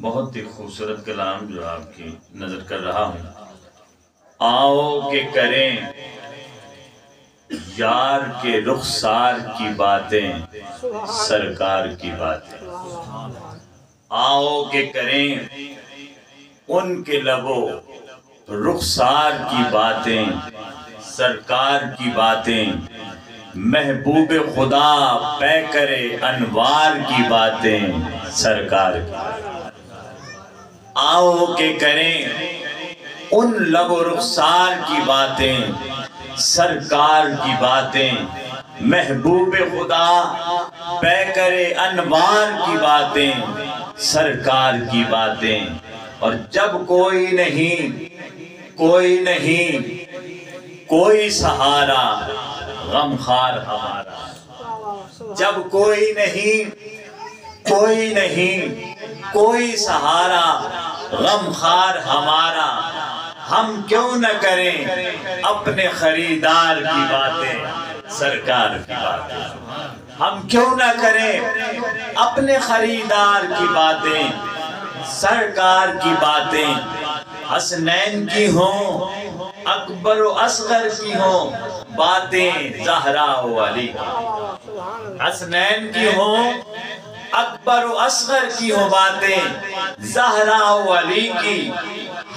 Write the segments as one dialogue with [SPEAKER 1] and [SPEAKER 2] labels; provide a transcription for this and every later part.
[SPEAKER 1] بہت ہی خوبصورت کلام جو آپ کی نظر کر رہا ہوں۔ آؤ کہ کریں یار کے رخسار کی باتیں، سرکار کی باتیں۔ آؤ کہ کریں ان کے لبو رخسار کی باتیں، سرکار کی باتیں۔ محبوب خدا پیکر انوار کی باتیں، سرکار کی۔ آؤ کہ کریں ان لب و رخسار کی باتیں، سرکار کی باتیں۔ محبوب خدا پیکر انوار کی باتیں، سرکار کی باتیں۔ اور جب کوئی نہیں کوئی سہارا غمخوار ہمارا۔ جب کوئی نہیں کوئی سہارا غمخوار ہمارا، ہم کیوں نہ کریں اپنے خریدار کی باتیں، سرکار کی باتیں۔ ہم کیوں نہ کریں اپنے خریدار کی باتیں، سرکار کی باتیں۔ حسنین کی ہوں اکبر و اصغر کی ہوں باتیں، زہرا و علی کی۔ حسنین کی ہوں اکبر و اصغر کی ہوں باتیں، زہرا و علی کی۔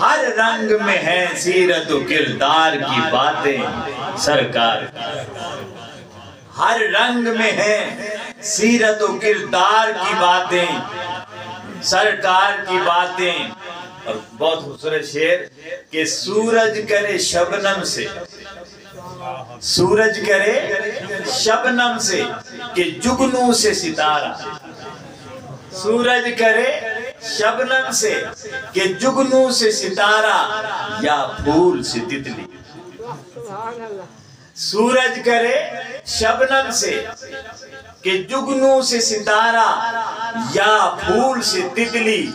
[SPEAKER 1] ہر رنگ میں ہے سیرت و کردار کی باتیں، سرکار کی۔ ہر رنگ میں ہے سیرت و کردار کی باتیں، سرکار کی باتیں۔ اور بہت خوبصورت شعر کہ سورج کرے شبنم سے، سورج کرے شبنم سے کہ جگنوں سے ستارہ۔ سورج کرے شبنم سے کہ جگنوں سے ستارہ، یا پھول سے تتلی۔ سورج کرے شبنم سے کہ جگنوں سے ستارہ، یا پھول سے تتلی۔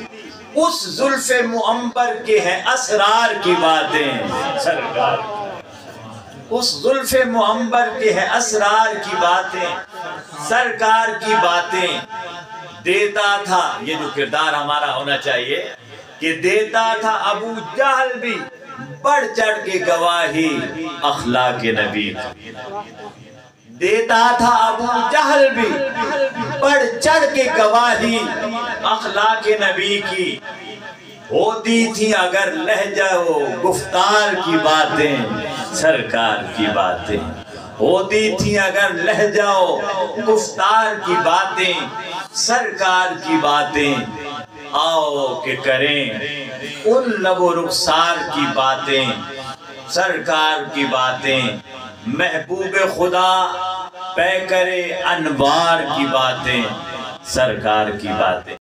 [SPEAKER 1] اس زلف معنبر کے ہیں اسرار کی باتیں، سرکار کی۔ اس زلف معنبر کے ہیں اسرار کی باتیں، سرکار کی باتیں۔ دیتا تھا، یہ جو کردار ہمارا ہونا چاہیے کہ دیتا تھا ابو جہل بھی بڑھ چڑھ کے گواہی اخلاق نبی کی۔ دیتا تھا ابو جہل بھی بڑھ چڑھ کے گواہی اخلاق نبی کی۔ ہوتی تھی اگر لہجہ و گفتار کی باتیں، سرکار کی باتیں۔ ہوتی تھی اگر لہجہ و گفتار کی باتیں، سرکار کی باتیں۔ آؤ کہ کریں ان لب و رخسار کی باتیں، سرکار کی باتیں۔ محبوب خدا پیکر انوار کی باتیں، سرکار کی باتیں۔